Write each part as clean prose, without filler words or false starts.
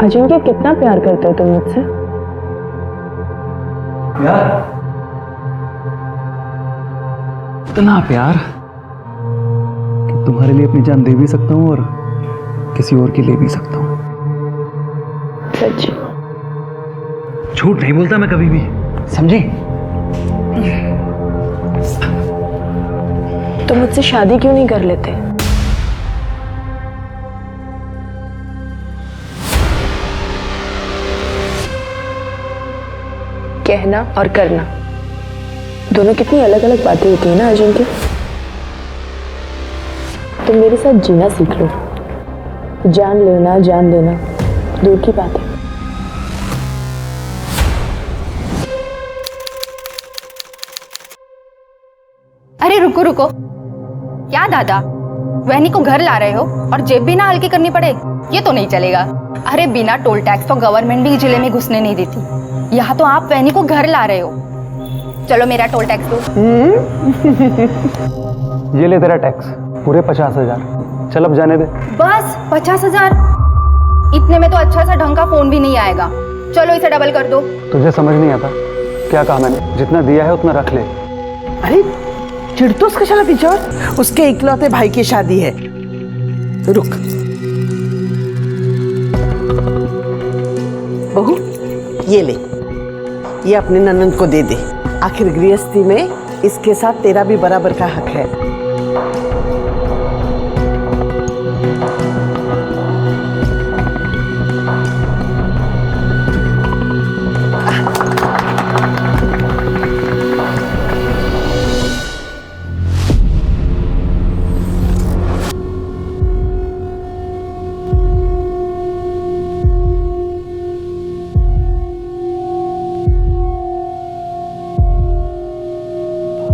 अजिंक्य, कितना प्यार करते हो तुम मुझसे? प्यार? इतना प्यार कि तुम्हारे लिए अपनी जान दे भी सकता हूँ और किसी और की ले भी सकता हूँ। सच? झूठ नहीं बोलता मैं कभी भी, समझी? तो मुझसे शादी क्यों नहीं कर लेते? कहना और करना दोनों कितनी अलग अलग बातें होती है ना अजिंक्य। तुम मेरे साथ जीना सीख लो। जान लेना जान देना दूर की बात है। अरे रुको रुको, क्या दादा, वहनी को घर ला रहे हो और जेब भी ना हल्की करनी पड़े? ये तो नहीं चलेगा। अरे बिना टोल टैक्स तो गवर्नमेंट भी जिले में घुसने नहीं देती। यहाँ तो आप वहनी को घर ला रहे हो। चलो मेरा टोल टैक्स दो। ये ले तेरा टैक्स, पूरे 50,000। चल अब जाने दे। बस 50,000? इतने में तो अच्छा सा ढंग का फोन भी नहीं आएगा। चलो इसे डबल कर दो। तुझे समझ नहीं आता क्या कहा मैंने? जितना दिया है उतना रख ले। अरे चिढ़ तो उसका चला पीछे, उसके इकलौते भाई की शादी है। रुक बहू, ये ले, ये अपने ननंद को दे दे। आखिर गृहस्थी में इसके साथ तेरा भी बराबर का हक है।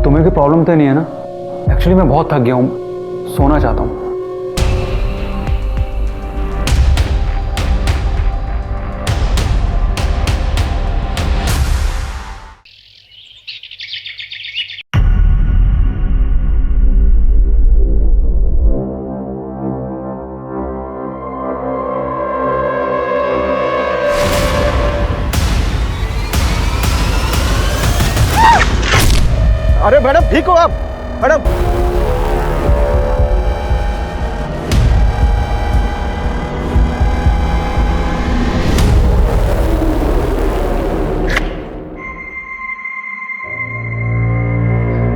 तुम्हें कोई प्रॉब्लम तो नहीं है ना? एक्चुअली मैं बहुत थक गया हूँ, सोना चाहता हूँ। अरे मैडम ठीक हो आप? मैडम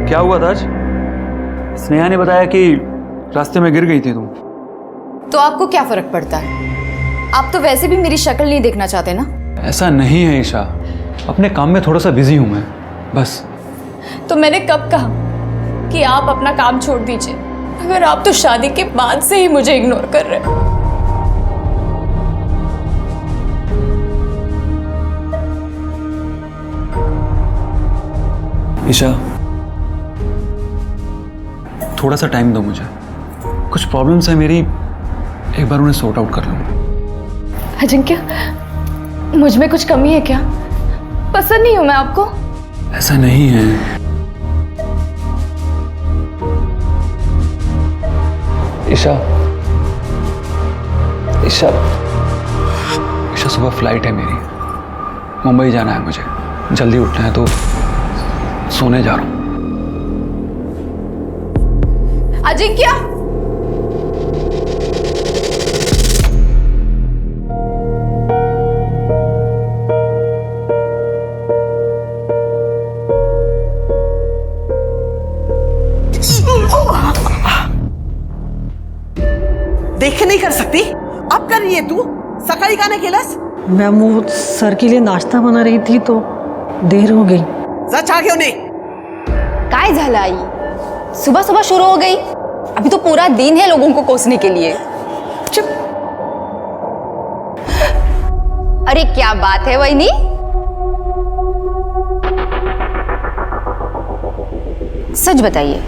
क्या हुआ था आज? स्नेहा ने बताया कि रास्ते में गिर गई थी तुम। तो आपको क्या फर्क पड़ता है? आप तो वैसे भी मेरी शक्ल नहीं देखना चाहते ना। ऐसा नहीं है ईशा, अपने काम में थोड़ा सा बिजी हूं मैं, बस। तो मैंने कब कहा कि आप अपना काम छोड़ दीजिए? अगर आप तो शादी के बाद से ही मुझे इग्नोर कर रहे हो। ईशा, थोड़ा सा टाइम दो मुझे, कुछ प्रॉब्लम्स है मेरी, एक बार उन्हें सॉर्ट आउट कर लूं। अजिंक्य, मुझ में कुछ कमी है क्या? पसंद नहीं हूं मैं आपको? ऐसा नहीं है ईशा। ईशा, ईशा सुबह फ्लाइट है मेरी, मुंबई जाना है मुझे, जल्दी उठना है, तो सोने जा रहा हूं। अजिंक्य, देख नहीं कर सकती? अब कर रही है तू? सकाळी का नाही केलंस? मैम वो सर के लिए नाश्ता बना रही थी तो देर हो गई। जा चहा घेऊन ये। काय झालं आई? सुबह सुबह शुरू हो गई? अभी तो पूरा दिन है लोगों को कोसने के लिए। चुप। अरे क्या बात है वहीनी? सच बताइए,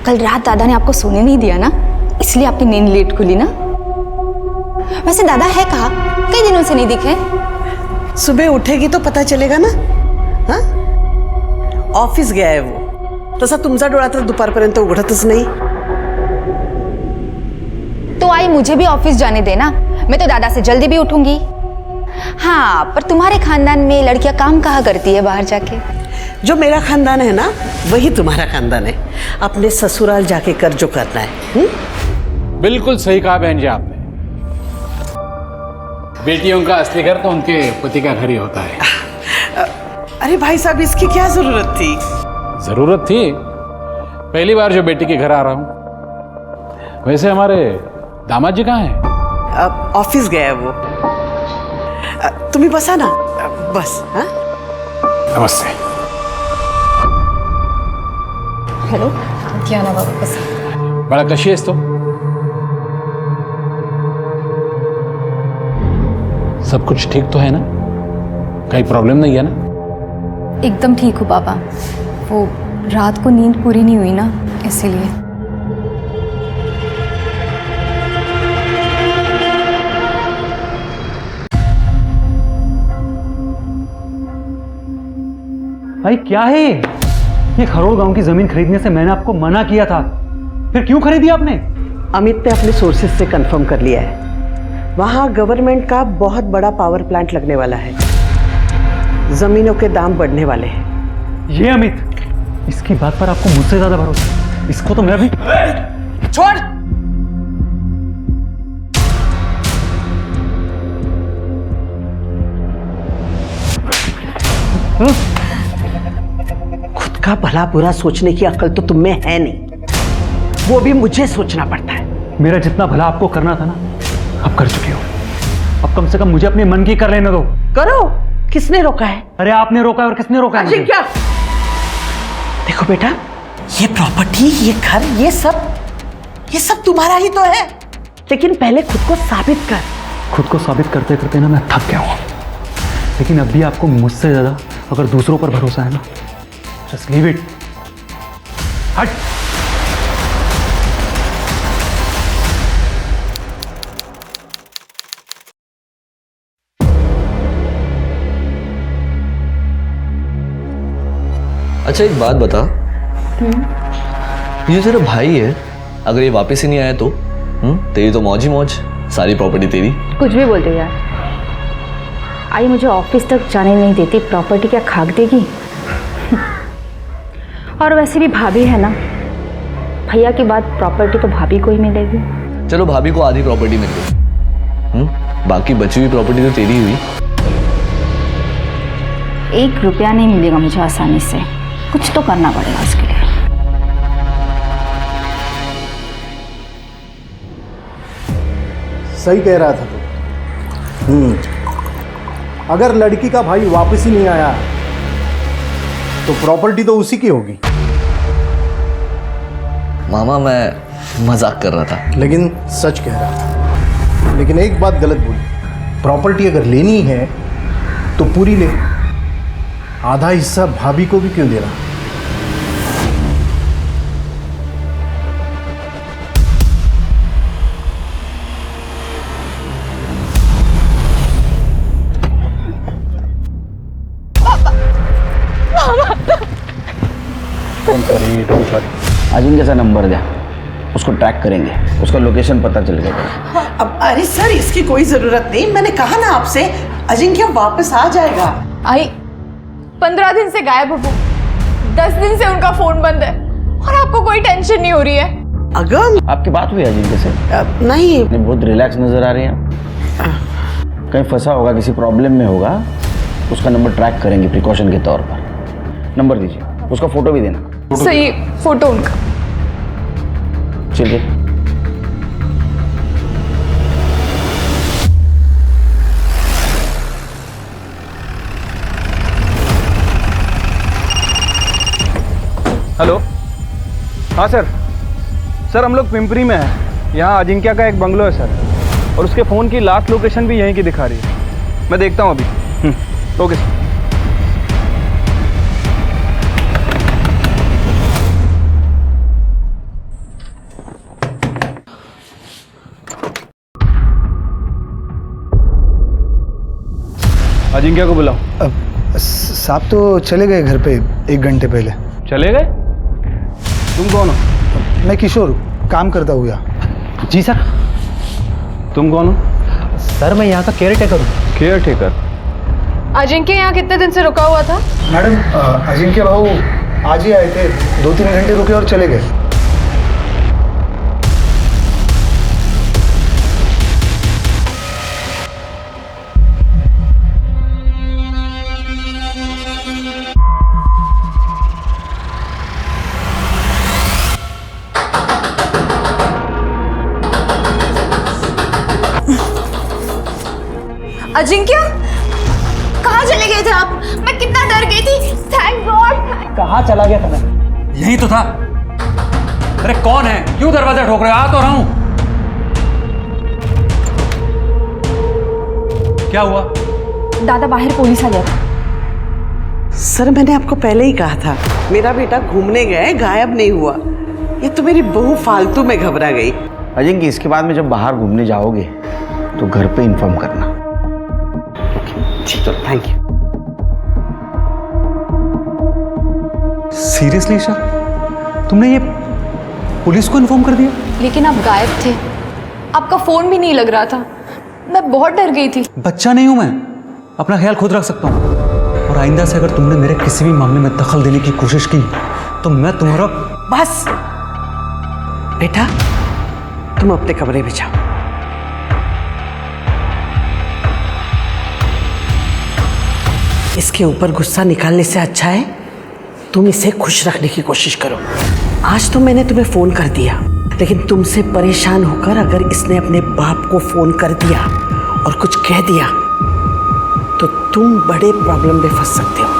कल रात दादा ने आपको सोने नहीं दिया ना, इसलिए आपकी नींद लेट खुली ना? वैसे दादा है कहाँ? कई दिनों से नहीं दिखे। सुबह उठेगी तो पता चलेगा ना। हाँ, ऑफिस गया है वो। तसा तुमचा डोळा तर दुपारपर्यंत उघडतच नाही। तो आई मुझे भी ऑफिस जाने देना, मैं तो दादा से जल्दी भी उठूंगी। हाँ, पर तुम्हारे खानदान में लड़कियां काम कहाँ करती है बाहर जाके? जो मेरा खानदान है ना, वही तुम्हारा खानदान है। अपने ससुराल जाके कर जो करना है। बिल्कुल सही कहा बहन जी आपने। बेटियों का असली घर तो उनके पति का घर ही होता है। अरे भाई साहब, इसकी क्या जरूरत थी? जरूरत थी, पहली बार जो बेटी के घर आ रहा हूं। वैसे हमारे दामाद जी कहाँ हैं? ऑफिस गया है वो। तुम्ही बसा ना, बस। हाँ, नमस्ते। हेलो, क्या ना वापस? बड़ा कशी आहेस तो? सब कुछ ठीक तो है ना? कहीं प्रॉब्लम नहीं है ना? एकदम ठीक हूँ पापा। वो रात को नींद पूरी नहीं हुई ना, इसीलिए। भाई क्या है ये खरोड़ गांव की जमीन खरीदने से मैंने आपको मना किया था, फिर क्यों खरीदी आपने? अमित ने अपने सोर्सेज से कंफर्म कर लिया है, वहां गवर्नमेंट का बहुत बड़ा पावर प्लांट लगने वाला है, जमीनों के दाम बढ़ने वाले हैं। ये अमित, इसकी बात पर आपको मुझसे ज्यादा भरोसा है। इसको तो मैं भी छोड़। खुद का भला बुरा सोचने की अक्ल तो तुम में है नहीं, वो भी मुझे सोचना पड़ता है। मेरा जितना भला आपको करना था ना, अब कर चुके हो। अब कम से कम मुझे अपने मन की कर लेने दो। करो, किसने रोका है? अरे आपने रोका है और किसने रोका है मुझे? क्या? देखो बेटा, ये प्रॉपर्टी, ये घर, ये सब तुम्हारा ही तो है, लेकिन पहले खुद को साबित कर। खुद को साबित करते करते ना मैं थक गया हूं, लेकिन अब भी आपको मुझसे ज्यादा अगर दूसरों पर भरोसा है ना, जस्ट लीव इट। हट। अच्छा एक बात बता, ये तेरा भाई है, अगर ये वापस ही नहीं आया तो तेरी तो मौज ही मौज, सारी प्रॉपर्टी तेरी। कुछ भी बोलते हो यार। आई मुझे ऑफिस तक जाने नहीं देती, प्रॉपर्टी क्या खाक देगी? और वैसे भी भाभी है ना, भैया की बात, प्रॉपर्टी तो भाभी को ही मिलेगी। चलो भाभी को आधी प्रॉपर्टी मिल गई, बाकी बची हुई प्रॉपर्टी तो तेरी हुई। 1 रुपया नहीं मिलेगा मुझे आसानी से, कुछ तो करना पड़ेगा उसके लिए। सही कह रहा था तू। अगर लड़की का भाई वापस ही नहीं आया तो प्रॉपर्टी तो उसी की होगी। मामा मैं मजाक कर रहा था। लेकिन सच कह रहा था। लेकिन एक बात गलत बोली, प्रॉपर्टी अगर लेनी है तो पूरी ले, आधा हिस्सा भाभी को भी क्यों देना? अजिंक्य का नंबर दे, उसको ट्रैक करेंगे, उसका लोकेशन पता चल गया। अब अरे सर, इसकी कोई जरूरत नहीं, मैंने कहा ना आपसे, अजिंक्य वापस आ जाएगा। आई 15 दिन से गायब हो, 10 दिन से उनका फोन बंद है, और आपको कोई टेंशन नहीं हो रही है? अगम, आपकी बात हुई अजिंक्य से? नहीं। बहुत रिलैक्स नजर आ रही हैं, कहीं फंसा होगा, किसी प्रॉब्लम में होगा, उसका नंबर ट्रैक करेंगे प्रिकॉशन के तौर पर। नंबर दीजिए, उसका फोटो भी देना। सही, फोटो उनका। चलिए। हेलो, हाँ सर हम लोग पिंपरी में हैं। यहाँ अजिंक्य का एक बंगलो है सर, और उसके फ़ोन की लास्ट लोकेशन भी यहीं की दिखा रही है। मैं देखता हूँ अभी। Okay sir. अजिंक्य को बुलाओ। साहब तो चले गए घर पे 1 घंटे पहले। चले गए? तुम कौन हो? मैं किशोर, काम करता हूँ यहाँ। जी सर। तुम कौन हो? सर मैं यहाँ का केयर टेकर हूँ। Caretaker? अजिंक्य यहाँ कितने दिन से रुका हुआ था? मैडम अजिंक्य भाऊ आज ही आए थे, 2-3 घंटे रुके और चले गए। अजिंक्य कहाँ चले गए थे आप? मैं कितना डर गई थी। Thank God. कहाँ चला गया था मैं? यही तो था। अरे कौन है? क्यों दरवाजा ठोक रहे हो? आ तो रहा हूं। क्या हुआ? दादा बाहर पुलिस आ गया था। सर मैंने आपको पहले ही कहा था, मेरा बेटा घूमने गए, गायब नहीं हुआ। ये तो मेरी बहू फालतू में घबरा गई। अजिंक्य इसके बाद में जब बाहर घूमने जाओगे तो घर पे इन्फॉर्म करना। चलो थैंक यू। सीरियसली ईशा, तुमने ये पुलिस को इन्फॉर्म कर दिया? लेकिन आप गायब थे, आपका फोन भी नहीं लग रहा था। मैं बहुत डर गई थी। बच्चा नहीं हूं मैं, अपना ख्याल खुद रख सकता हूँ। और आइंदा से अगर तुमने मेरे किसी भी मामले में दखल देने की कोशिश की तो मैं तुम्हारा... बस बेटा, तुम अपने कमरे में जाओ। इसके ऊपर गुस्सा निकालने से अच्छा है तुम इसे खुश रखने की कोशिश करो। आज तो मैंने तुम्हें फोन कर दिया, लेकिन तुमसे परेशान होकर अगर इसने अपने बाप को फोन कर दिया और कुछ कह दिया तो तुम बड़े प्रॉब्लम में फंस सकते हो।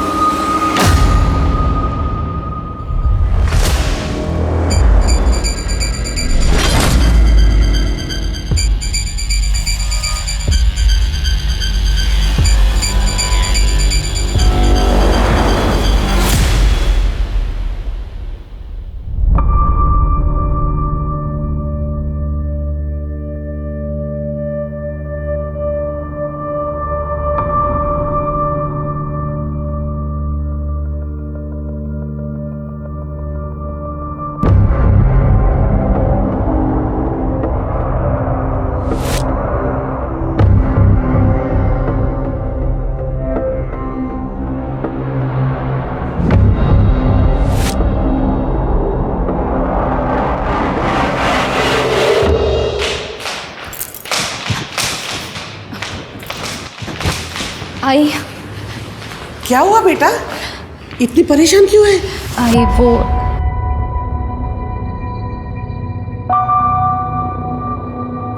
आई, क्या हुआ बेटा, इतनी परेशान क्यों है? आई वो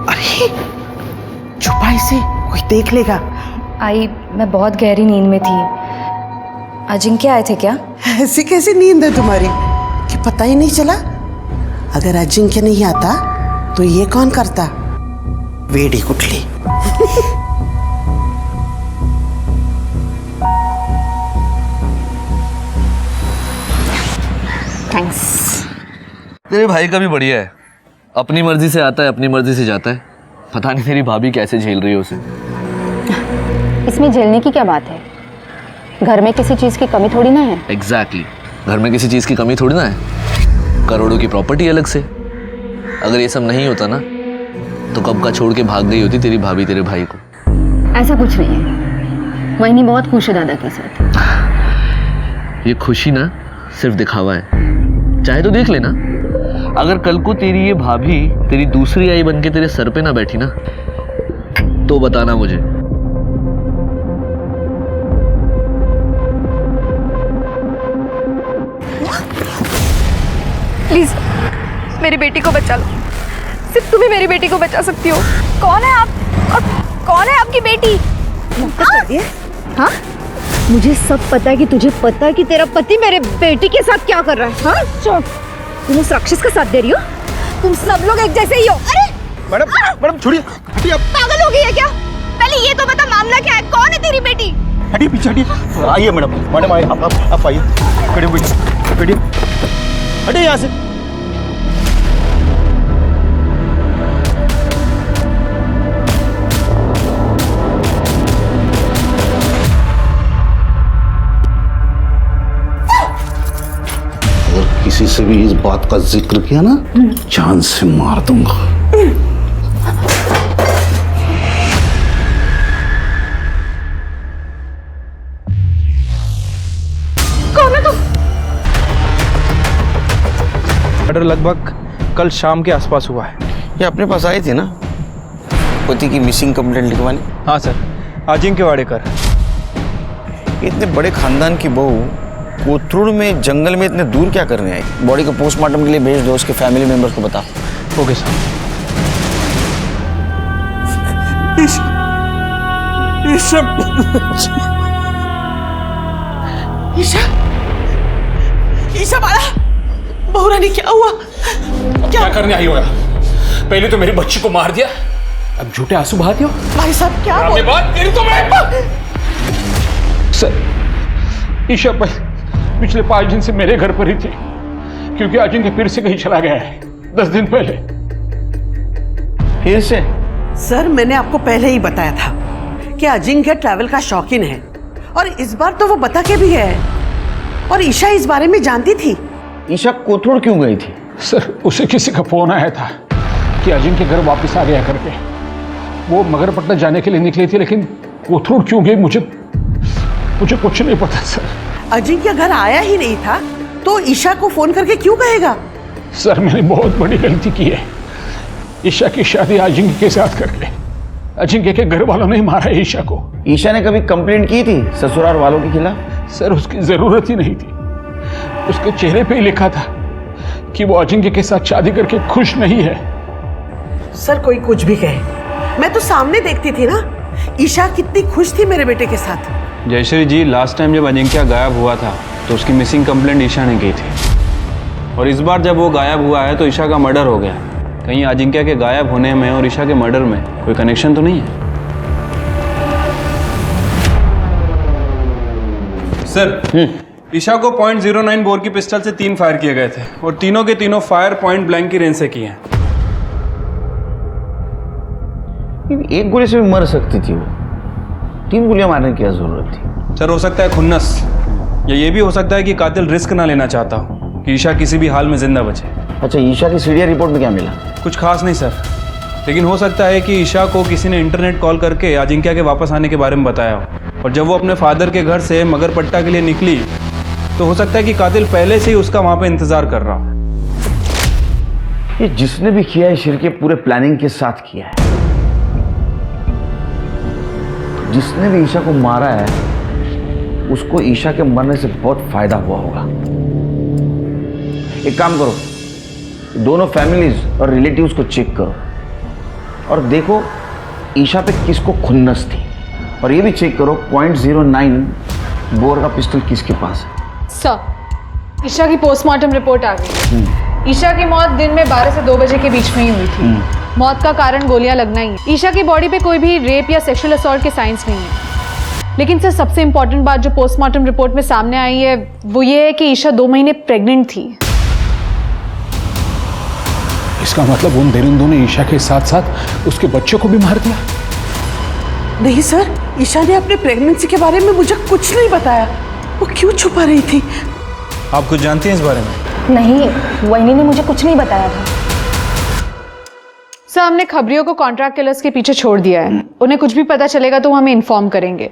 अरे छुपा इसे, कोई देख लेगा। आई मैं बहुत गहरी नींद में थी। अजिंक्य आए थे क्या? ऐसी कैसी नींद है तुम्हारी कि पता ही नहीं चला? अगर अजिंक्य नहीं आता तो ये कौन करता? वेड़ी कुटली। थैंक्स। तेरे भाई का भी बढ़िया है, अपनी मर्जी से आता है, अपनी मर्जी से जाता है। पता नहीं तेरी भाभी कैसे झेल रही है उसे। इसमें झेलने की क्या बात है? घर में किसी चीज की कमी थोड़ी ना है। एग्जैक्टली, घर में किसी चीज की कमी थोड़ी ना है। करोड़ों की प्रॉपर्टी अलग से। अगर ये सब नहीं होता ना तो कब का छोड़ के भाग गई होती तेरी भाभी तेरे भाई को। ऐसा कुछ नहीं है, वही बहुत खुश है दादा के साथ। ये खुशी ना सिर्फ दिखावा है, चाहे तो देख लेना। अगर कल को तेरी ये भाभी तेरी दूसरी आई बन के तेरे सर पे ना बैठी ना तो बताना मुझे। प्लीज मेरी बेटी को बचा लो, सिर्फ तुम ही मेरी बेटी को बचा सकती हो। कौन है आप और कौन है आपकी बेटी? हाँ, मुझे सब पता है कि तुझे पता है कि तेरा पति मेरे बेटी के साथ क्या कर रहा है। हाँ, चुप। तुम उस राक्षस का साथ दे रही हो। तुम सब लोग एक जैसे ही हो। अरे मैडम छोड़िए, हटिए। आप पागल हो गई है क्या? पहले ये तो बता मामला क्या है, कौन है तेरी बेटी? हटिए, पीछे हटिए। आइए मैडम, मैडम आइए, आप आइए, खड़े बैठिए, हटिए यहाँ से। किसी से भी इस बात का जिक्र किया ना, जान से मार दूंगा। मर्डर लगभग कल शाम के आसपास हुआ है। ये अपने पास आई थी ना पति की मिसिंग कंप्लेंट लिखवाने? हाँ सर, अजिंक्य वाडेकर। इतने बड़े खानदान की बहू कोथरूड में जंगल में इतने दूर क्या करने आई? बॉडी को पोस्टमार्टम के लिए भेज दो, उसके फैमिली मेंबर्स को बता। Okay sir. ईशा बाला, बहुरानी क्या हुआ? क्या करने आई हो? पहले तो मेरी बच्ची को मार दिया, अब झूठे आंसू बहाती हो। भाई साहब क्या बोल? बात तेरी तो मैं सर, ईशा पिछले 5 दिन से मेरे घर पर ही थी, क्योंकि अजिंक्य फिर से कहीं चला गया है 10 दिन पहले। फिर से? सर मैंने आपको पहले ही बताया था कि अजिंक्य ट्रैवल का शौकीन है, और इस बार तो वो बता के भी है, और ईशा इस बारे में जानती थी। ईशा कोथरूड क्यों गई थी? सर उसे किसी का फोन आया था कि अजिंक्य घर वापस आ गया करके। वो मगरपट्टा जाने के लिए निकली थी, लेकिन कोथरूड क्यों गई मुझे कुछ नहीं पता सर। अजिंक्य घर आया ही नहीं था तो ईशा को फोन करके क्यों कहेगा? सर मैंने बहुत बड़ी गलती की है। ईशा की शादी अजिंक्य के साथ करके अजिंक्य के घर वालों ने मारा है ईशा को। ईशा ने कभी कंप्लेंट की थी ससुराल वालों के खिलाफ? सर उसकी जरूरत ही नहीं थी, उसके चेहरे पे ही लिखा था कि वो अजिंक्य के साथ शादी करके खुश नहीं है। सर कोई कुछ भी कहे, मैं तो सामने देखती थी ना ईशा कितनी खुश थी मेरे बेटे के साथ। जयश्री जी, लास्ट टाइम जब अजिंक्य गायब हुआ था तो उसकी मिसिंग कंप्लेंट ईशा ने की थी, और इस बार जब वो गायब हुआ है तो ईशा का मर्डर हो गया। कहीं अजिंक्य के गायब होने में और ईशा के मर्डर में कोई कनेक्शन तो नहीं है? सर, ईशा को .09 बोर की पिस्टल से 3 फायर किए गए थे, और तीनों के तीनों फायर पॉइंट ब्लैंक की रेंज से किए हैं। एक गोली से भी मर सकती थी वो, 3 गोलियां मारने की क्या जरूरत थी? सर हो सकता है खुन्नस, या ये भी हो सकता है कि कातिल रिस्क ना लेना चाहता हो कि ईशा किसी भी हाल में जिंदा बचे। अच्छा, ईशा की सीडीआर रिपोर्ट में क्या मिला? कुछ खास नहीं सर, लेकिन हो सकता है कि ईशा को किसी ने इंटरनेट कॉल करके अजिंक्य के वापस आने के बारे में बताया हो, और जब वो अपने फादर के घर से मगरपट्टा के लिए निकली तो हो सकता है कि कातिल पहले से ही उसका वहां पे इंतजार कर रहा हो। ये जिसने भी किया है शिरके पूरे प्लानिंग के साथ किया है। जिसने भी ईशा को मारा है उसको ईशा के मरने से बहुत फायदा हुआ होगा। एक काम करो, दोनों फैमिलीज और रिलेटिव्स को चेक करो और देखो ईशा पे किसको खुन्नस थी, और ये भी चेक करो .09 बोर का पिस्टल किसके पास है। सर, ईशा की पोस्टमार्टम रिपोर्ट आ गई। ईशा की मौत दिन में 12 से 2 बजे के बीच में ही हुई थी। मौत का कारण गोलियां लगना ही है। ईशा की बॉडी पे कोई भी रेप या सेक्सुअल असॉल्ट के साइंस नहीं है। लेकिन सर सबसे इंपॉर्टेंट बात जो पोस्टमार्टम रिपोर्ट में सामने आई है वो ये है कि ईशा 2 महीने प्रेग्नेंट थी। इसका मतलब उन दरिंदों ने ईशा के साथ साथ उसके बच्चों को भी मार दिया? नहीं सर, ईशा ने अपने प्रेगनेंसी के बारे में मुझे कुछ नहीं बताया। वो क्यों छुपा रही थी? आप कुछ जानती हैं इस बारे में? नहीं, वहीनी ने मुझे कुछ नहीं बताया था। सर हमने खबरियों को कॉन्ट्रैक्ट किलर्स के पीछे छोड़ दिया है। उन्हें कुछ भी पता चलेगा तो वो हमें इन्फॉर्म करेंगे।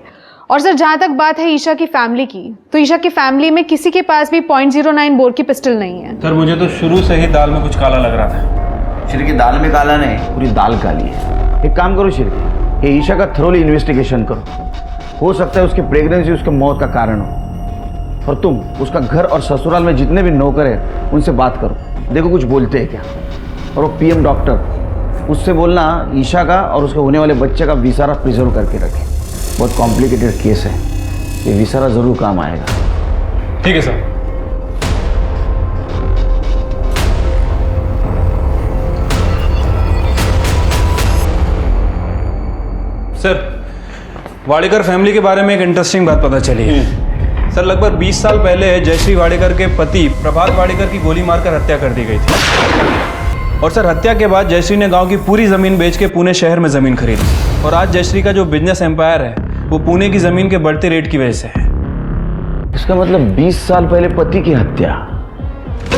और सर जहाँ तक बात है ईशा की फैमिली की, तो ईशा की फैमिली में किसी के पास भी .09 बोर की पिस्टल नहीं है। सर मुझे तो शुरू से ही दाल में कुछ काला लग रहा था। शिरके दाल में काला नहीं, पूरी दाल काली है। एक काम करो शिरके, ये ईशा का थरोली इन्वेस्टिगेशन करो। हो सकता है उसकी प्रेगनेंसी उसके मौत का कारण हो, और तुम उसका घर और ससुराल में जितने भी नौकर हैं उनसे बात करो, देखो कुछ बोलते हैं क्या। और वो पीएम डॉक्टर, उससे बोलना ईशा का और उसके होने वाले बच्चे का विसारा प्रिजर्व करके रखे। बहुत कॉम्प्लिकेटेड केस है, ये विसारा जरूर काम आएगा। ठीक है सर। सर, वाडेकर फैमिली के बारे में एक इंटरेस्टिंग बात पता चली है। सर लगभग 20 साल पहले जयश्री वाडेकर के पति प्रभात वाडेकर की गोली मारकर हत्या कर दी गई थी, और सर हत्या के बाद जयश्री ने गांव की पूरी जमीन बेच के पुणे शहर में जमीन खरीदी, और आज जयश्री का जो बिजनेस एम्पायर है वो पुणे की जमीन के बढ़ते रेट की वजह से है। इसका मतलब 20 साल पहले पति की हत्या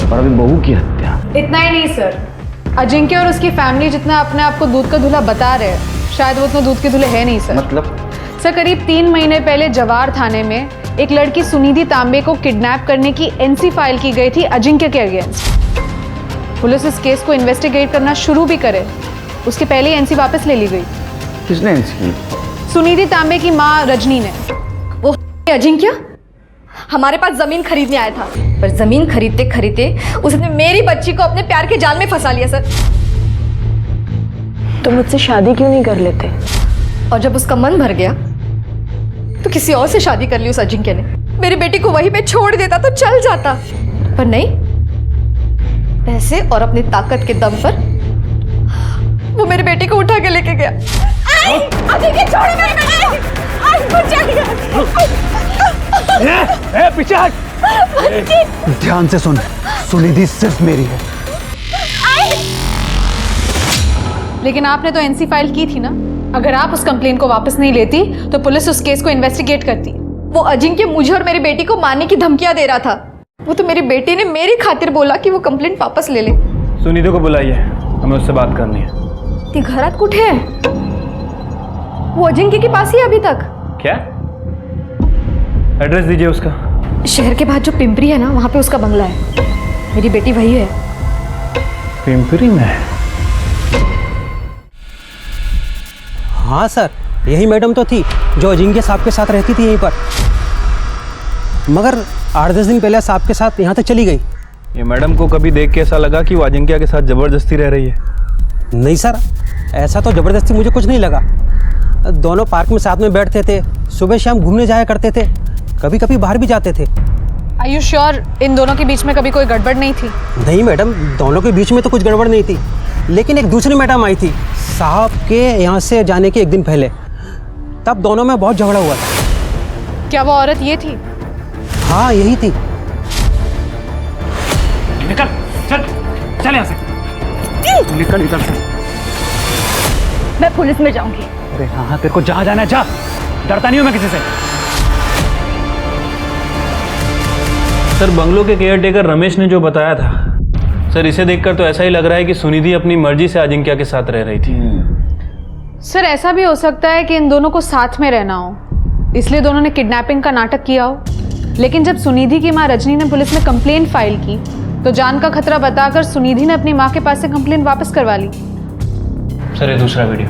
और अभी बहू की हत्या। इतना ही नहीं सर, अजिंक्य और उसकी फैमिली जितना अपने आप को दूध का दूल्हा बता रहे हैं, शायद वो उतना दूध के दूल्हे है नहीं सर। मतलब? सर करीब 3 महीने पहले जवार थाने में एक लड़की सुनिधि तांबे को किडनैप करने की एनसी फाइल की गई थी अजिंक्य के अगेंस्ट। पुलिस इस केस को इन्वेस्टिगेट करना शुरू भी करे उसके पहले ही एनसी वापस ले ली गई। किसने एनसी की? सुनिधि तांबे की माँ रजनी ने। वो अजिंक्य हमारे पास जमीन खरीदने आया था, पर जमीन खरीदते खरीदते उसने मेरी बच्ची को अपने प्यार के जाल में फंसा लिया सर। तो मुझसे शादी क्यों नहीं कर लेते? और जब उसका मन भर गया तो किसी और से शादी कर ली उस अजिंक्य ने। मेरी बेटी को वहीं पे छोड़ देता तो चल जाता, पर नहीं, पैसे और अपनी ताकत के दम पर वो मेरी बेटी को उठा के लेके गया। अजिंक्य छोड़ मेरी बेटी, पीछे हट। ध्यान से सुन, सुनिधि सिर्फ मेरी है। लेकिन आपने तो एनसी फाइल की थी ना। अगर आप उस कंप्लेन को वापस नहीं लेती तो पुलिस उस केस को इन्वेस्टिगेट करती। वो अजिंक्य मुझे और मेरी बेटी को मारने की धमकियां दे रहा था। वो तो मेरी बेटी ने मेरी खातिर बोला कि वो कंप्लेंट वापस ले ले। सुनिधि को बुलाइए, हमें उससे बात करनी है। ती घरात कुठे है? वो अजिंक्य के पास ही है अभी तक। क्या? एड्रेस दीजिए उसका। शहर के बाद जो पिंपरी है ना, वहाँ पे उसका बंगला है। मेरी बेटी वही है। पिंपरी में? हाँ सर, यही मैडम तो थी जो अजिंक्य साहब के साथ रहती थी यहीं पर, मगर 8-10 दिन पहले साहब के साथ यहाँ तक चली गई। ये मैडम को कभी देख के ऐसा लगा कि वो अजिंक्य के साथ जबरदस्ती रह रही है? नहीं सर, ऐसा तो ज़बरदस्ती मुझे कुछ नहीं लगा। दोनों पार्क में साथ में बैठते थे, सुबह शाम घूमने जाया करते थे, कभी कभी बाहर भी जाते थे। Are you sure इन दोनों के बीच में कभी कोई गड़बड़ नहीं थी? नहीं मैडम, दोनों के बीच में तो कुछ गड़बड़ नहीं थी, लेकिन एक दूसरी मैडम आई थी साहब के यहाँ से जाने के एक दिन पहले, तब दोनों में बहुत झगड़ा हुआ था। क्या वो औरत ये थी? हाँ यही थी। निकल, चल चल यहाँ से, निकल इधर से। मैं पुलिस में जाऊंगी। अरे हाँ, तेरे को जहाँ जाना है जा, डरता नहीं हूँ मैं किसी से। सर, बंगलो के केयरटेकर रमेश ने जो बताया था, सर इसे देखकर तो ऐसा ही लग रहा है कि सुनिधि अपनी मर्जी से अजिंक्य के साथ रह रही थी। सर ऐसा भी हो सकता है कि इन दोनों को साथ में रहना हो, इसलिए दोनों ने किडनैपिंग का नाटक किया हो। लेकिन जब सुनिधि की माँ रजनी ने पुलिस में कंप्लेंट फाइल की तो जान का खतरा बताकर सुनिधि ने अपनी माँ के पास से कंप्लेंट वापस करवा ली। सर ये दूसरा वीडियो।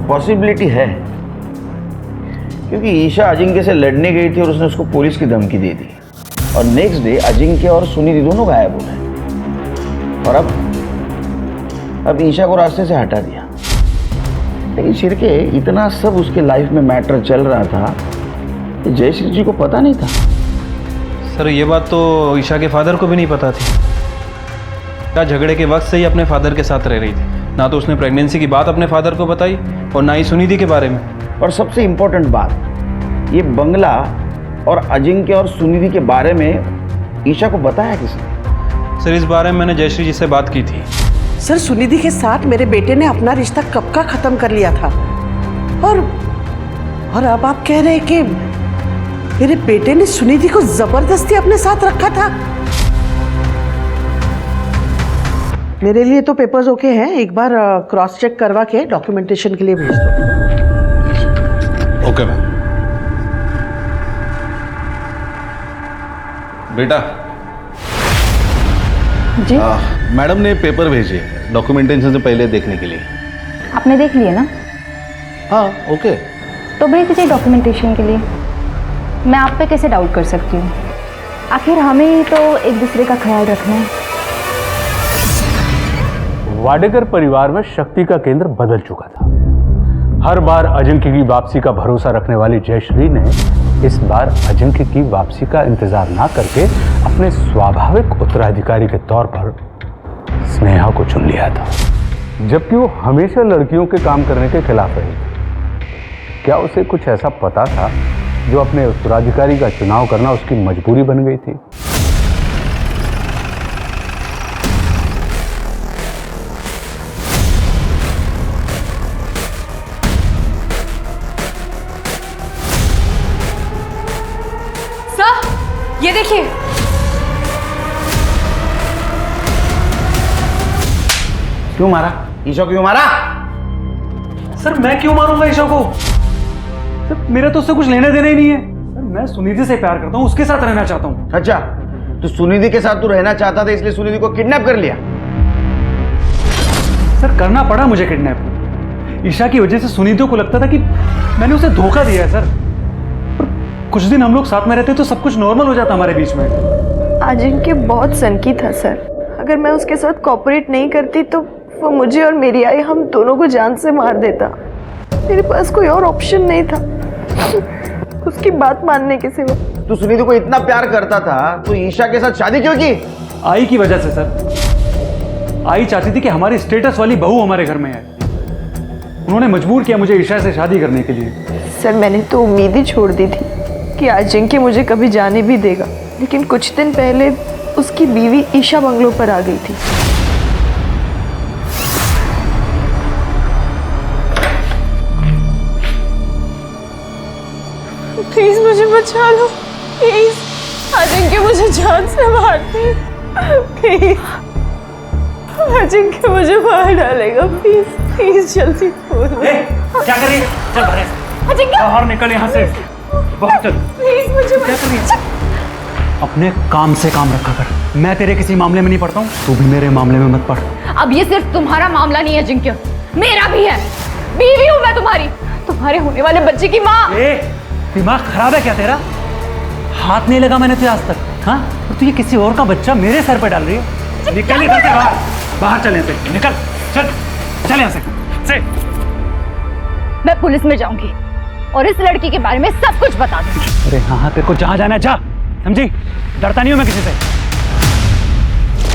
पॉसिबिलिटी है, क्योंकि ईशा अजिंक्य से लड़ने गई थी और उसने उसको पुलिस की धमकी दे दी, और नेक्स्ट डे अजिंक्य और सुनिधि दोनों गायब हो गए, और अब ईशा को रास्ते से हटा दिया। लेकिन शिरके, इतना सब उसके लाइफ में मैटर चल रहा था कि जयश्री जी को पता नहीं था। सर ये बात तो ईशा के फादर को भी नहीं पता थी। क्या झगड़े के वक्त से ही अपने फादर के साथ रह रही थी, ना तो उसने प्रेगनेंसी की बात अपने फादर को बताई और ना ही सुनिधि के बारे में। और सबसे इम्पोर्टेंट बात, ये बंगला और अजिंक्य और सुनिधि के बारे में ईशा को बताया किसने? सर इस बारे में मैंने जयश्री जी से बात की थी। सर सुनिधि के साथ मेरे बेटे ने अपना रिश्ता कब का खत्म कर लिया था, और अब आप कह रहे हैं कि मेरे बेटे ने सुनिधि को जबरदस्ती अपने साथ रखा था। मेरे लिए तो पेपर्स ओके हैं, एक बार क्रॉस चेक करवा के डॉक्यूमेंटेशन के लिए भेज दो। Okay ma'am. बेटा जी मैडम ने पेपर भेजे डॉक्यूमेंटेशन से पहले देखने के लिए। आपने देख लिए ना? हाँ ओके। तो भेज दीजिए डॉक्यूमेंटेशन के लिए। मैं आप पे कैसे डाउट कर सकती हूँ? आखिर हमें ही तो एक दूसरे का ख्याल रखना है। वाडेकर परिवार में शक्ति का केंद्र बदल चुका था। हर बार अजिंक्य की वापसी का भरोसा रखने वाली जयश्री ने इस बार अजिंक्य की वापसी का इंतजार ना करके अपने स्वाभाविक उत्तराधिकारी के तौर पर स्नेहा को चुन लिया था, जबकि वो हमेशा लड़कियों के काम करने के खिलाफ रही थी। क्या उसे कुछ ऐसा पता था जो अपने उत्तराधिकारी का चुनाव करना उसकी मजबूरी बन गई थी? ये देखिए, क्यों मारा? ईशा को क्यों मारा? सर मैं क्यों मारूंगा ईशा को? सर मेरा तो उससे कुछ लेने देना ही नहीं है। सर मैं सुनिधि से प्यार करता हूँ, उसके साथ रहना चाहता हूँ। अच्छा, तो सुनिधि के साथ तू रहना चाहता था, इसलिए सुनिधि को किडनैप कर लिया। सर करना पड़ा मुझे किडनैप। ईशा की वजह से सुनिधि को लगता था कि मैंने उसे धोखा दिया है सर। पर कुछ दिन हम लोग साथ में रहते तो सब कुछ नॉर्मल हो जाता हमारे बीच में। अजिंक्य बहुत सनकी था सर। अगर मैं उसके साथ कोऑपरेट नहीं करती तो वो मुझे और मेरी आई हम दोनों को जान से मार देता। मेरे पास कोई और ऑप्शन नहीं था उसकी बात मानने के सिवा। तू सुनिधि को इतना प्यार करता था तो ईशा के साथ शादी क्यों की? आई की वजह से सर। आई चाहती थी कि हमारी स्टेटस वाली बहू हमारे घर में है। उन्होंने मजबूर किया मुझे ईशा से शादी करने के लिए। सर मैंने तो उम्मीद ही छोड़ दी थी कि अजिंक्य मुझे कभी जाने भी देगा, लेकिन कुछ दिन पहले उसकी बीवी ईशा बंगलों पर आ गई थी। प्लीज मुझे बचा लो, प्लीज। अजिंक्य मुझे जान से मारते, प्लीज। अजिंक्य मुझे मार डालेगा, प्लीज प्लीज जल्दी बोलो। क्या कर रही है? चल बाहर। अजिंक्य बाहर निकल यहाँ से। बाहर चल। प्लीज मुझे क्या कर रही है? अपने काम से काम रखा कर। मैं तेरे किसी मामले में नहीं पड़ता हूँ, तू भी मेरे मामले में मत पड़। अब ये सिर्फ तुम्हारा मामला नहीं है अजिंक्य, मेरा भी है। बीवी हूँ मैं तुम्हारी, तुम्हारे होने वाले बच्चे की माँ। दिमाग खराब है क्या तेरा? हाथ नहीं लगा मैंने तुझे आज तक। हाँ, और तू ये किसी और का बच्चा मेरे सर पे डाल रही है। निकल इधर से बाहर। बाहर चल यहाँ से, निकल। चल यहाँ से। मैं पुलिस में जाऊंगी और इस लड़की के बारे में सब कुछ बता दूंगी। अरे हाँ, तेरे को जहाँ जाना है जा, समझी? डरता नहीं हूँ मैं किसी से।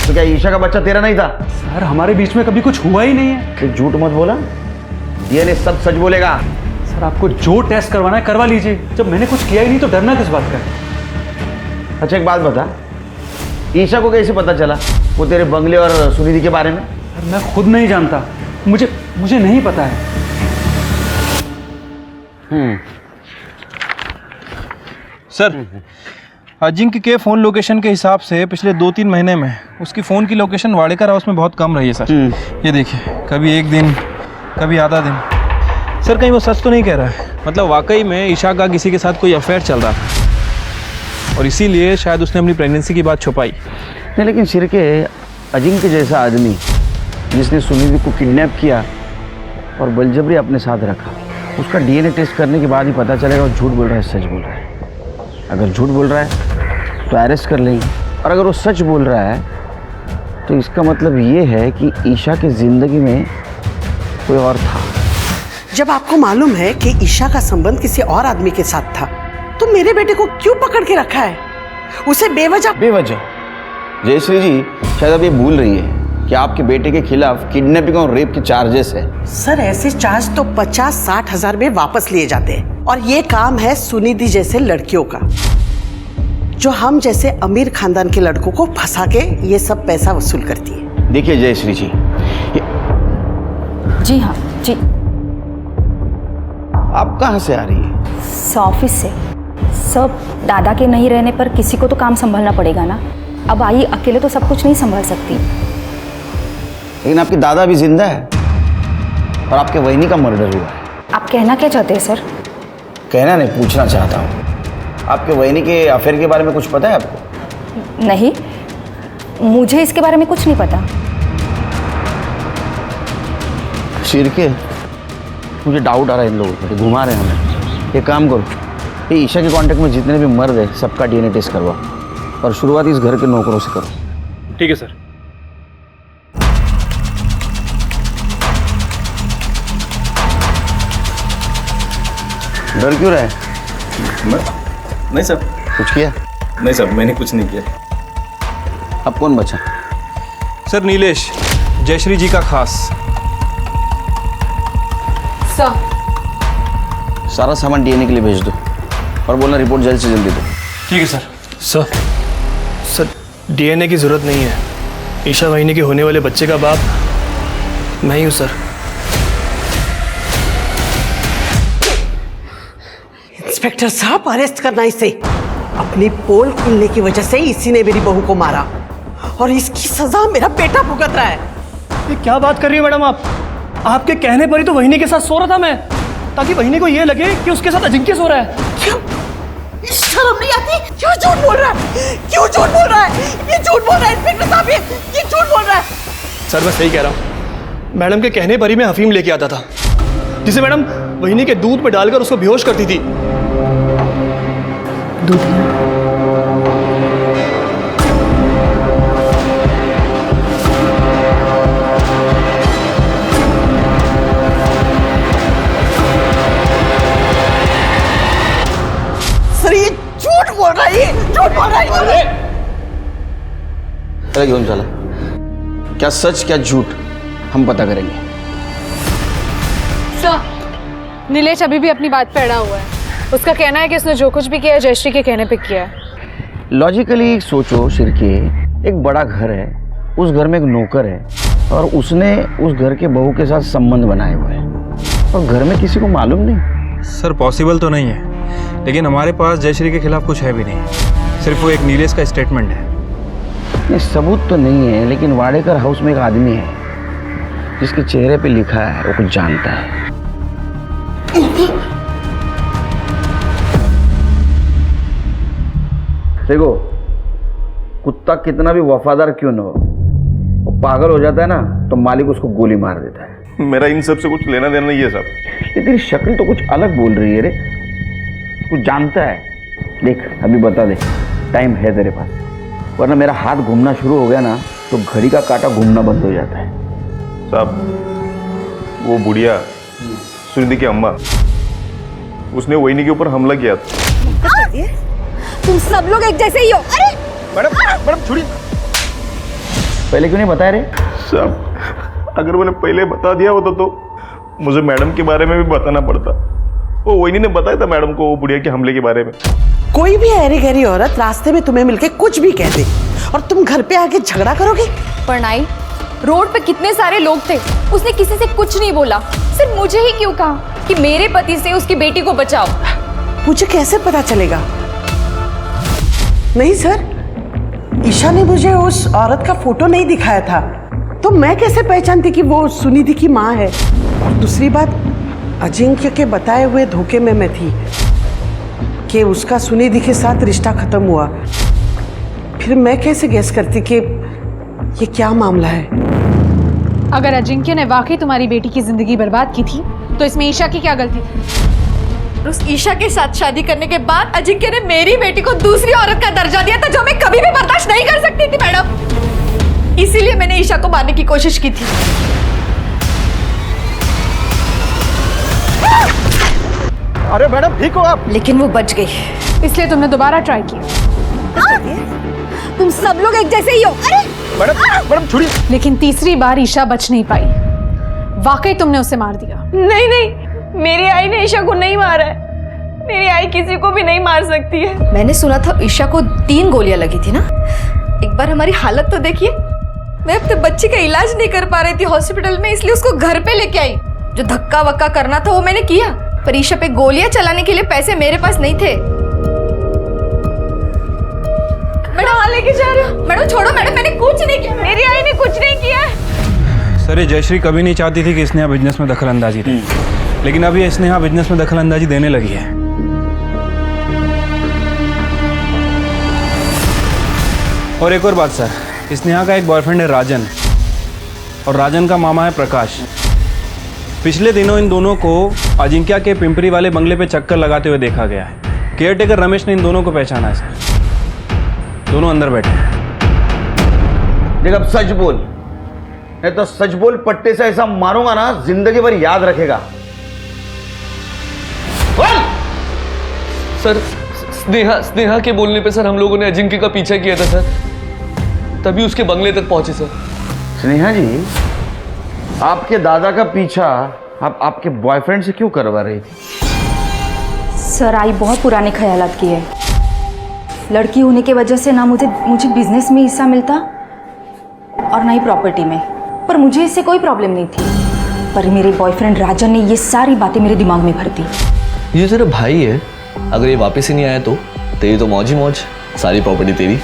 तो क्या ईशा का बच्चा तेरा नहीं था? सर हमारे बीच में कभी कुछ हुआ ही नहीं है। तो झूठ मत बोला, डीएनए सब सच बोलेगा। सर आपको जो टेस्ट करवाना है करवा लीजिए, जब मैंने कुछ किया ही नहीं तो डरना किस बात का? अच्छा एक बात बता, ईशा को कैसे पता चला वो तेरे बंगले और सुनिधि के बारे में? सर मैं खुद नहीं जानता, मुझे नहीं पता है। सर अजिंक्य के फ़ोन लोकेशन के हिसाब से पिछले 2-3 महीने में उसकी फ़ोन की लोकेशन वाडेकर हाउस में बहुत कम रही है सर। ये देखिए, कभी एक दिन, कभी आधा दिन। सर कहीं वो सच तो नहीं कह रहा है? मतलब वाकई में ईशा का किसी के साथ कोई अफेयर चल रहा था और इसीलिए शायद उसने अपनी प्रेगनेंसी की बात छुपाई। नहीं लेकिन सिरके, अजिंक्य जैसा आदमी जिसने सुनिधि को किडनैप किया और बलजबरी अपने साथ रखा, उसका डीएनए टेस्ट करने के बाद ही पता चलेगा वो झूठ बोल रहा है सच बोल रहा है। अगर झूठ बोल रहा है तो अरेस्ट कर लेंगे, और अगर वो सच बोल रहा है तो इसका मतलब ये है कि ईशा की ज़िंदगी में कोई और था। जब आपको मालूम है कि ईशा का संबंध किसी और आदमी के साथ था, तो मेरे बेटे को क्यों पकड़ के रखा है? उसे बेवजह जयश्री जी शायद अब ये भूल रही है कि आपके बेटे के खिलाफ किडनैपिंग और रेप के चार्जेस है। सर ऐसे चार्ज तो 50-60 हजार में वापस लिए जाते हैं, और ये काम है सुनिधि जैसे लड़कियों का, जो हम जैसे अमीर खानदान के लड़कों को फंसा के ये सब पैसा वसूल करती है। देखिए जयश्री जी, जी हाँ जी। आप कहाँ से आ रही है? ऑफिस से। सब दादा के नहीं रहने पर किसी को तो काम संभालना पड़ेगा ना। अब आई अकेले तो सब कुछ नहीं संभाल सकती। लेकिन आपके दादा भी जिंदा है और आपके वहिनी का मर्डर हुआ है। आप कहना क्या चाहते हैं सर? कहना नहीं, पूछना चाहता हूँ, आपके वहिनी के अफेयर के बारे में कुछ पता है आपको? नहीं, मुझे इसके बारे में कुछ नहीं पता। शिरके, मुझे डाउट आ रहा है इन लोगों पर, घुमा रहे हैं हमें। एक काम करो, ये ईशा के कांटेक्ट में जितने भी मर्द हैं सबका डीएनए टेस्ट करवाओ और शुरुआत इस घर के नौकरों से करो। ठीक है सर। डर क्यों रहा है? नहीं सर। कुछ किया? नहीं सर, मैंने कुछ नहीं किया। अब कौन बचा? सर नीलेश, जयश्री जी का खास। सर सारा सामान डीएनए के लिए भेज दो और बोलना रिपोर्ट जल्द से जल्दी दो। ठीक है सर। सर डीएनए की जरूरत नहीं है। ईशा वाहिनी के होने वाले बच्चे का बाप मैं ही हूँ सर। इंस्पेक्टर साहब, अरेस्ट करना इसे। अपनी पोल खुलने की वजह से इसी ने मेरी बहू को मारा और इसकी सजा मेरा बेटा भुगत रहा है। ये क्या बात कर रही है मैडम आप? आपके कहने पर ही तो वहिनी के साथ सो रहा था मैं, ताकि वहिनी को ये लगे कि उसके साथ अजिंक्य सो रहा है। क्यों? शर्म नहीं आती? क्यों झूठ बोल रहा है? क्यों झूठ बोल रहा है? ये झूठ बोल रहा है इंस्पेक्टर साहब, ये झूठ बोल रहा है। सर मैं सही कह रहा हूँ। मैडम के कहने पर ही मैं अफीम लेके आता था, जिसे मैडम वहीनी के दूध में डालकर उसको बेहोश करती थी। दूध सर, ये झूठ बोल रहा है, ये झूठ बोल रहा है। अरे घेऊन चला, क्या सच क्या झूठ हम पता करेंगे। सर नीलेश अभी भी अपनी बात पे अड़ा हुआ है। उसका कहना है कि उसने जो कुछ भी किया जयश्री के कहने पे किया है। लॉजिकली सोचो शिरके, एक बड़ा घर है, उस घर में एक नौकर है और उसने उस घर के बहू के साथ संबंध बनाए हुए हैं और घर में किसी को मालूम नहीं। सर पॉसिबल तो नहीं है, लेकिन हमारे पास जयश्री के खिलाफ कुछ है भी नहीं, सिर्फ वो एक नीलेश का स्टेटमेंट है। नहीं, सबूत तो नहीं है, लेकिन वाडेकर हाउस में एक आदमी है जिसके चेहरे पे लिखा है वो कुछ जानता है। देखो, कुत्ता कितना भी वफादार क्यों न हो, वो पागल हो जाता है ना तो मालिक उसको गोली मार देता है। मेरा इन सब से कुछ लेना देना नहीं है साहब। ये तेरी शक्ल तो कुछ अलग बोल रही है रे, कुछ जानता है। देख अभी बता दे, टाइम है तेरे पास, वरना मेरा हाथ घूमना शुरू हो गया ना तो घड़ी का कांटा घूमना बंद हो जाता है। साहब वो बुढ़िया सुनिधि की अम्मा, उसने वहीनी के ऊपर हमला किया था। तुम सब लोग एक जैसे ही हो। अरे मैडम मैडम छोड़िए। पहले क्यों नहीं बताया रे? साहब अगर मैंने पहले बता दिया होता तो मुझे मैडम के बारे में भी बताना पड़ता। वो वहीनी ने बताया था मैडम को वो बुढ़िया के हमले के बारे में। कोई भी ऐरी गहरी औरत रास्ते में तुम्हें मिलके कुछ भी कह दे और तुम घर पे आके झगड़ा करोगे? परनाई, रोड पे कितने सारे लोग थे, उसने किसी से कुछ नहीं बोला, सिर्फ मुझे ही क्यों कहा कि मेरे पति से उसकी बेटी को बचाओ। मुझे कैसे पता चलेगा? नहीं सर, ईशा ने मुझे उस औरत का फोटो नहीं दिखाया था, तो मैं कैसे पहचानती कि वो सुनिधि की माँ है? और दूसरी बात, अजिंक्य के बताए हुए धोखे में मैं थी कि उसका सुनिधि के साथ रिश्ता खत्म हुआ। फिर मैं कैसे गेस करती कि ये क्या मामला है? अगर अजिंक्य ने वाकई तुम्हारी बेटी की जिंदगी बर्बाद की थी तो इसमें ईशा की क्या गलती थी? उस ईशा के साथ शादी करने के बाद अजिंक्य ने मेरी बेटी को दूसरी औरत का दर्जा दिया था, जो मैं कभी भी बर्दाश्त नहीं कर सकती थी मैडम। इसीलिए मैंने ईशा को मारने की कोशिश की थी। अरे मैडम ठीक हो आप? लेकिन वो बच गई, इसलिए तुमने दोबारा ट्राई किया। तुम सब लोग एक जैसे ही हो। अरे मैडम छोड़िए। लेकिन तीसरी बार ईशा बच नहीं पाई, वाकई तुमने उसे मार दिया। नहीं नहीं, मेरी आई ने ईशा को नहीं मारा है। मेरी आई किसी को भी नहीं मार सकती है। मैंने सुना था ईशा को 3 गोलियां लगी थी ना। एक बार हमारी हालत तो देखिए, मैं अपने बच्चे का इलाज नहीं कर पा रही थी हॉस्पिटल में, इसलिए उसको घर पे लेके आई। जो धक्का वक्का करना था वो मैंने किया, पर ईशा पे गोलियां चलाने के लिए पैसे मेरे पास नहीं थे। मैडम लेके जा रहे हो? मैडम छोड़ो मैडम, मैंने कुछ नहीं किया, मेरी आई ने कुछ नहीं किया। सर ये जयश्री कभी नहीं चाहती थी कि स्नेहा बिजनेस में दखल अंदाजी दे, लेकिन अब ये स्नेहा बिजनेस में दखल अंदाजी देने लगी है। और एक और बात सर, स्नेहा का एक बॉयफ्रेंड है राजन, और राजन का मामा है प्रकाश। पिछले दिनों इन दोनों को अजिंक्य के पिंपरी वाले बंगले पे चक्कर लगाते हुए देखा गया है। केयरटेकर रमेश ने इन दोनों को पहचाना है सर। दोनों अंदर बैठे हैं। देख अब सच बोल, नहीं तो सच बोल, पट्टे से ऐसा मारूंगा ना जिंदगी भर याद रखेगा। सर स्नेहा के बोलने पे सर हम लोगों ने अजिंक्य का पीछा किया था सर, तभी उसके बंगले तक पहुंचे सर। स्नेहा जी, आपके दादा का पीछा आप आपके बॉयफ्रेंड से क्यों करवा रही थी? सर आई बहुत पुराने ख्यालात की है। लड़की होने की वजह से ना मुझे बिजनेस में हिस्सा मिलता और ना ही प्रॉपर्टी में, पर मुझे इससे कोई प्रॉब्लम नहीं थी। पर मेरे बॉयफ्रेंड राजन ने ये सारी बातें मेरे दिमाग में भर दी। ये तेरा भाई है, अगर ये वापस ही नहीं आया तो तेरी तो मौज ही मौज, सारी प्रॉपर्टी तेरी।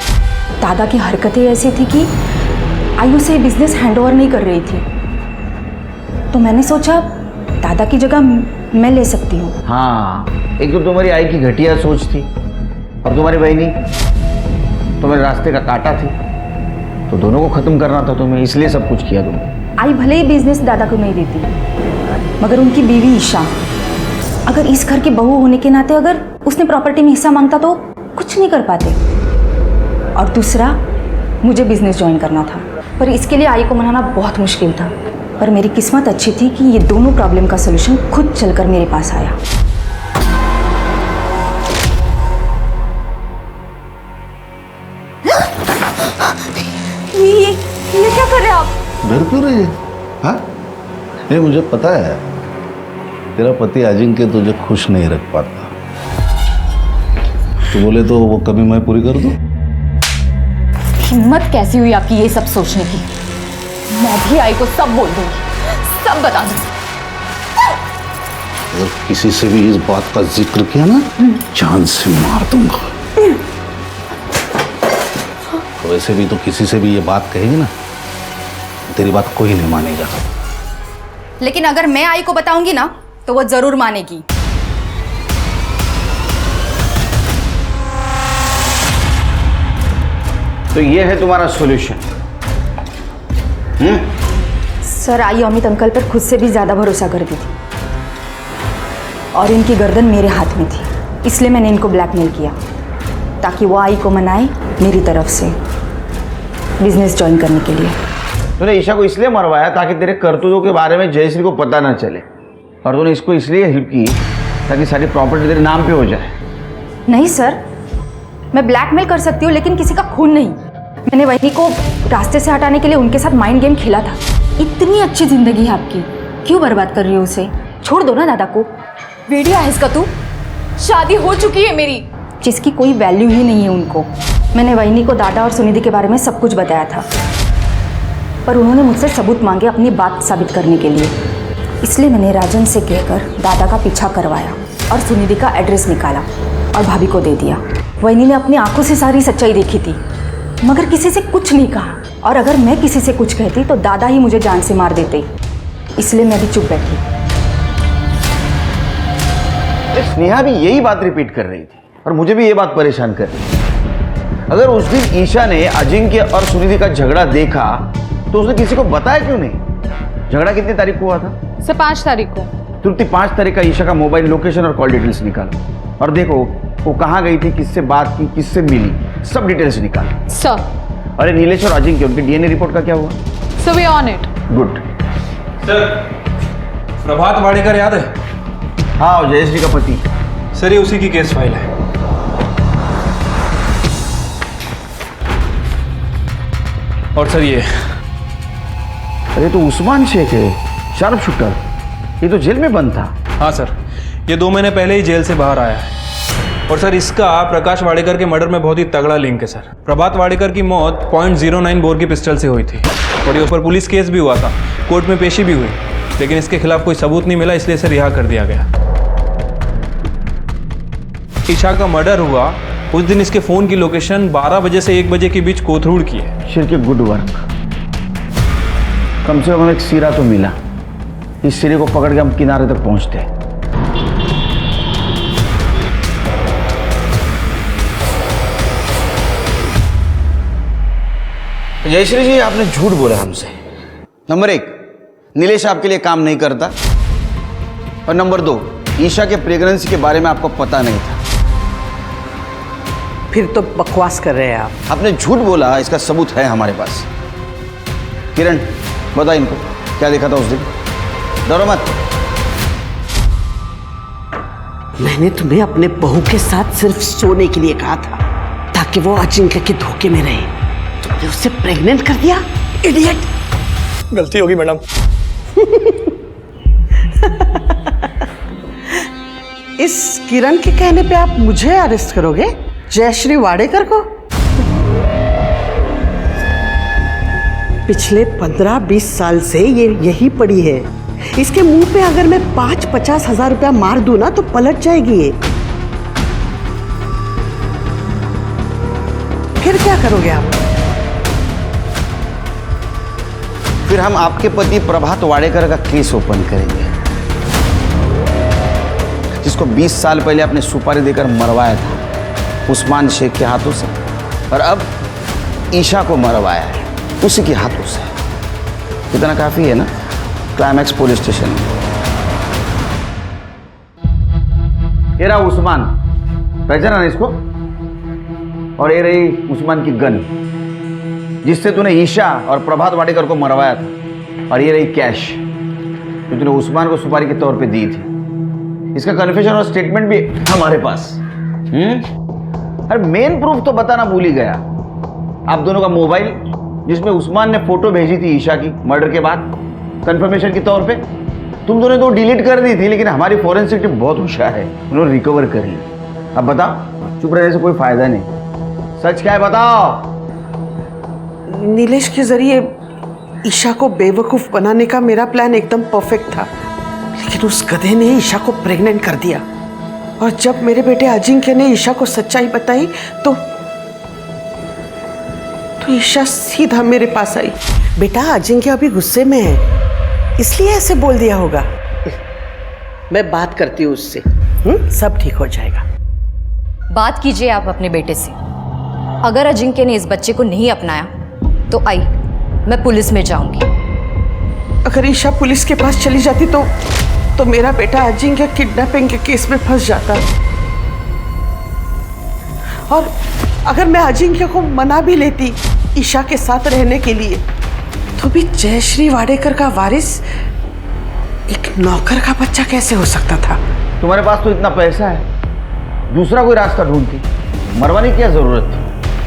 दादा की हरकतें ऐसी थी कि आयु से बिजनेस हैंडओवर नहीं कर रही थी, तो मैंने सोचा दादा की जगह मैं ले सकती हूँ। हाँ, एक तो तुम्हारी आई की घटिया सोच थी, और तुम्हारी बहनी तुम्हारे रास्ते का कांटा थी, तो दोनों को खत्म करना था तुम्हें, इसलिए सब कुछ किया तुमने। आई भले ही बिजनेस दादा को नहीं देती, मगर उनकी बीवी ईशा, अगर इस घर की बहू होने के नाते अगर उसने प्रॉपर्टी में हिस्सा मांगता तो कुछ नहीं कर पाते। और दूसरा, मुझे बिजनेस ज्वाइन करना था, पर इसके लिए आई को मनाना बहुत मुश्किल था। पर मेरी किस्मत अच्छी थी कि ये दोनों प्रॉब्लम का सलूशन खुद चलकर मेरे पास आया। ये क्या कर रहे हैं आप? डर क्यों रही है? हाँ? नहीं, मुझे पता है तेरा पति अजिंक्य तुझे खुश नहीं रख पाता। तो बोले तो वो कभी मैं पूरी कर दूं? हिम्मत कैसी हुई आपकी ये सब सोचने की? मैं भी आई को सब बोल दूंगी, सब बता दूंगी। अगर किसी से भी इस बात का जिक्र किया ना, जान से मार दूंगा। वैसे भी तो किसी से भी ये बात कहेगी ना, तेरी बात कोई नहीं मानेगा। लेकिन अगर मैं आई को बताऊंगी ना, तो वो जरूर मानेगी। तो ये है तुम्हारा सॉल्यूशन? सर, आई अमित अंकल पर खुद से भी ज्यादा भरोसा करती थी और इनकी गर्दन मेरे हाथ में थी, इसलिए मैंने इनको ब्लैकमेल किया ताकि वो आई को मनाए मेरी तरफ से बिजनेस ज्वाइन करने के लिए। तूने ईशा को इसलिए मरवाया ताकि तेरे करतूतों के बारे में जयश्री को पता ना चले, और तूने इसको इसलिए हेल्प की ताकि सारी प्रॉपर्टी तेरे नाम पे हो जाए। नहीं सर, मैं ब्लैकमेल कर सकती हूँ लेकिन किसी का खून नहीं। मैंने वही को रास्ते से हटाने के लिए उनके साथ माइंड गेम खेला था। इतनी अच्छी जिंदगी है आपकी, क्यों बर्बाद कर रही हो उसे? छोड़ दो ना दादा को। वेडिया है इसका तू, शादी हो चुकी है मेरी, जिसकी कोई वैल्यू ही नहीं है उनको। मैंने वहीनी को दादा और सुनिधि के बारे में सब कुछ बताया था, पर उन्होंने मुझसे सबूत मांगे अपनी बात साबित करने के लिए। इसलिए मैंने राजन से कहकर दादा का पीछा करवाया और सुनिधि का एड्रेस निकाला और भाभी को दे दिया। वहीनी ने अपनी आंखों से सारी सच्चाई देखी थी, मगर किसी से कुछ नहीं कहा, और अगर मैं किसी से कुछ कहती तो दादा ही मुझे जान से मार देते, इसलिए मैं भी चुप बैठी। स्नेहा भी यही बात रिपीट कर रही थी और मुझे भी ये बात परेशान कर रही थी। अगर उस दिन ईशा ने अजिंक्य और सुनिधि का झगड़ा देखा तो उसने किसी को बताया क्यों नहीं? झगड़ा कितनी तारीख को हुआ था? सर 5 तारीख को। तुरंत 5 तारीख का ईशा का मोबाइल लोकेशन और कॉल डिटेल्स निकालो और देखो वो कहाँ गई थी, किससे बात की, किससे मिली, सब डिटेल्स निकालो। सर। अरे नीलेश और अजिंक्य, उनकी डीएनए रिपोर्ट का क्या हुआ? Sir we on it. Good. Sir, Prabhat Wadekar याद है? हाँ, जयश्री का पति। सर, ये उसी की केस फाइल है। और सर ये, अरे तो उस्मान शेख है, शार्प शूटर, ये तो जेल में बंद था। हाँ सर, ये 2 महीने पहले ही जेल से बाहर आया है। और सर, इसका प्रकाश वाडेकर के मर्डर में बहुत ही तगड़ा लिंक है सर। प्रभात वाडेकर की मौत .09 बोर की पिस्टल से हुई थी और ये ऊपर पुलिस केस भी हुआ था, कोर्ट में पेशी भी हुई, लेकिन इसके खिलाफ कोई सबूत नहीं मिला, इसलिए इसे रिहा कर दिया गया। ईशा का मर्डर हुआ उस दिन इसके फोन की लोकेशन 12 बजे से 1 बजे के बीच कोथरूड की है। शिर के गुड वर्क, कम से कम एक सिरा तो मिला। इस सिरे को पकड़ के हम किनारे तक पहुंचते हैं। जयश्री जी, आपने झूठ बोला हमसे। नंबर 1, नीलेश आपके लिए काम नहीं करता, और नंबर 2, ईशा के प्रेगनेंसी के बारे में आपको पता नहीं था। फिर तो बकवास कर रहे हैं आप। आपने झूठ बोला, इसका सबूत है हमारे पास। किरण, बता इनको क्या देखा था उस दिन। डरो मत। मैंने तुम्हें अपने बहू के साथ सिर्फ सोने के लिए कहा था ताकि वो अजिंक्य के धोखे में रहे। तुमने उससे प्रेग्नेंट कर दिया, इडियट। गलती होगी मैडम। इस किरण के कहने पे आप मुझे अरेस्ट करोगे, जयश्री वाडेकर को? पिछले 15-20 साल से ये यही पड़ी है। इसके मुंह पे अगर मैं 5-50 हजार रुपया मार दूं ना तो पलट जाएगी ये। फिर क्या करोगे आप? फिर हम आपके पति प्रभात वाडेकर का केस ओपन करेंगे, जिसको 20 साल पहले आपने सुपारी देकर मरवाया था। उस्मान शेख के हाथों से और अब ईशा को मरवाया है उसी के हाथों से। इतना काफी है ना क्लाइमैक्स पुलिस स्टेशन में। ये रहा उस्मान, पहचाना ना इसको? और ये रही उस्मान की गन जिससे तूने ईशा और प्रभात वाडेकर को मरवाया था। और ये रही कैश जो तूने उस्मान को सुपारी के तौर पे दी थी। इसका कन्फेशन और स्टेटमेंट भी हमारे पास। अरे मेन प्रूफ तो बताना भूल ही गया। आप दोनों का मोबाइल जिसमें उस्मान ने फोटो भेजी थी ईशा की मर्डर के बाद कंफर्मेशन के तौर पे। तुम दोनों तो डिलीट कर दी थी, लेकिन हमारी फॉरेंसिक टीम बहुत होशियार है, उन्होंने रिकवर कर ली। अब बताओ, चुप रहने से कोई फायदा नहीं। सच क्या है बताओ। नीलेश के जरिए ईशा को बेवकूफ बनाने का मेरा प्लान एकदम परफेक्ट था, लेकिन उस गधे ने ईशा को प्रेग्नेंट कर दिया। और जब मेरे बेटे अजिंक्य ने ईशा को सच्चाई बताई तो ईशा सीधा मेरे पास आई। बेटा अजिंक्य अभी गुस्से में है, इसलिए ऐसे बोल दिया होगा। मैं बात करती हूँ उससे, सब ठीक हो जाएगा। बात कीजिए आप अपने बेटे से। अगर अजिंक्य ने इस बच्चे को नहीं अपनाया तो आई, मैं पुलिस में जाऊंगी। अगर ईशा पुलिस के पास चली जाती तो मेरा बेटा अजिंक्य किडनैपिंग के केस में फंस जाता। और अगर मैं अजिंक्य को मना भी लेती ईशा के साथ रहने के लिए, तो भी जयश्री वाडेकर का वारिस एक नौकर का बच्चा कैसे हो सकता था? तुम्हारे पास तो इतना पैसा है, दूसरा कोई रास्ता ढूंढती, मरवाने की क्या जरूरत थी?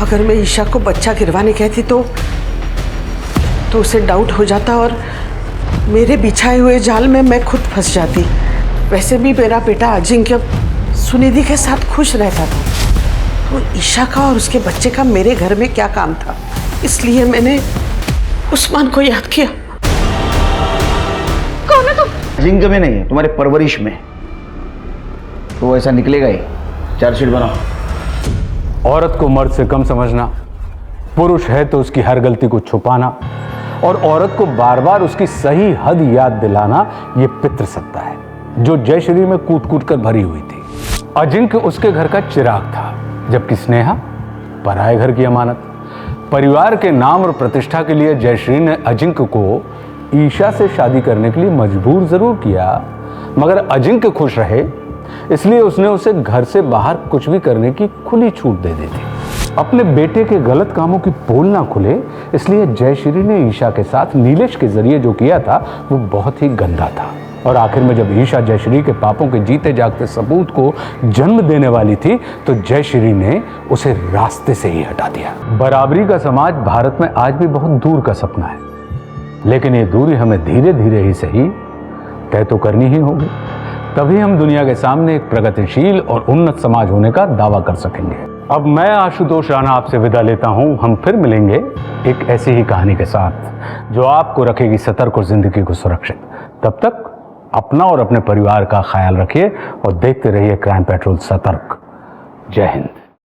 अगर मैं ईशा को बच्चा गिरवाने कहती तो उसे डाउट हो जाता और मेरे बिछाए हुए जाल में मैं खुद फंस जाती। वैसे भी मेरा बेटा अजिंक्य सुनिधि के साथ खुश रहता था, तो ईशा का और उसके बच्चे का मेरे घर में क्या काम था? इसलिए मैंने उस्मान को याद किया। कौन है तुम? अजिंक्य में नहीं है, तुम्हारे परवरिश में। तो ऐसा निकलेगा ही। चार्जशीट बनाओ। औरत को मर्द से कम समझना, पुरुष है तो उसकी हर गलती को छुपाना और औरत को बार बार उसकी सही हद याद दिलाना, ये पितृसत्ता है जो जयश्री में कूट कूट कर भरी हुई थी। अजिंक्य उसके घर का चिराग था, जबकि स्नेहा पराये घर की अमानत। परिवार के नाम और प्रतिष्ठा के लिए जयश्री ने अजिंक्य को ईशा से शादी करने के लिए मजबूर जरूर किया, मगर अजिंक्य खुश रहे इसलिए उसने उसे घर से बाहर कुछ भी करने की खुली छूट दे दी थी। अपने बेटे के गलत कामों की पोल ना खुले, इसलिए जयश्री ने ईशा के साथ नीलेश के जरिए जो किया था वो बहुत ही गंदा था। और आखिर में जब ईशा जयश्री के पापों के जीते जागते सबूत को जन्म देने वाली थी तो जयश्री ने उसे रास्ते से ही हटा दिया। बराबरी का समाज भारत में आज भी बहुत दूर का सपना है, लेकिन ये दूरी हमें धीरे धीरे ही सही तय तो करनी ही होगी, तभी हम दुनिया के सामने एक प्रगतिशील और उन्नत समाज होने का दावा कर सकेंगे। अब मैं आशुतोष राणा आपसे विदा लेता हूं। हम फिर मिलेंगे एक ऐसी ही कहानी के साथ जो आपको रखेगी सतर्क और जिंदगी को सुरक्षित। तब तक अपना और अपने परिवार का ख्याल रखिए और देखते रहिए क्राइम पेट्रोल सतर्क। जय हिंद।